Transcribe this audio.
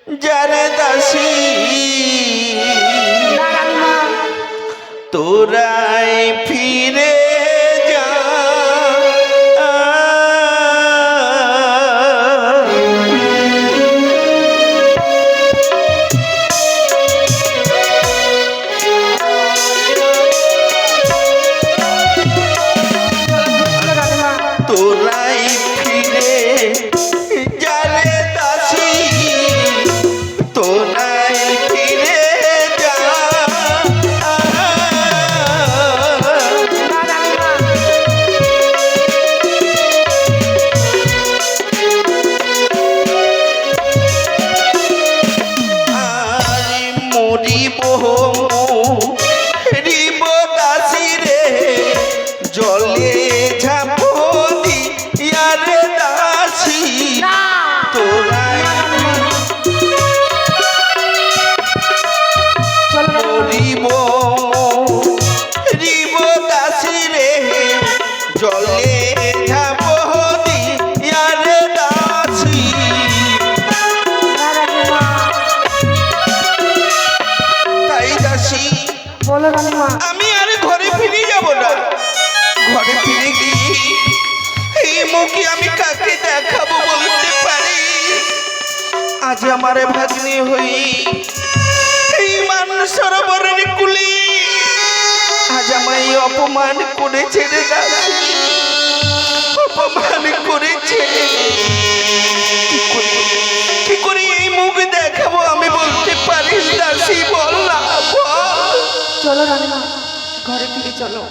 যারে দাসী তোরাই ফিরে যা। তোরাই ফিরে যারে দাসী তোরাই ফিরে যা। মরিব মরিব দাসী রে জলে ঝাঁপ দিয়ারে দাসী তোরাই মরিব মরিব দাসী রে জলে ঝাঁপ দিয়ারে দাসী। তাই দাসী আমি আর ঘরে ফিরে যাব না। ঘরে ফিরে গিয়ে এই মুখে আমি কাকে দেখাবো বলতে পারি? আজ আমার ভাগ্নে হই এই মান সরোবরের কুলে আজ আমায় অপমান করেছে রে দাসী, অপমান করেছে। কি করে এই মুখ দেখাবো আমি বলতে পারি দাসী? বল না, বল। চলো রানীমা, ঘরে ফিরে চলো।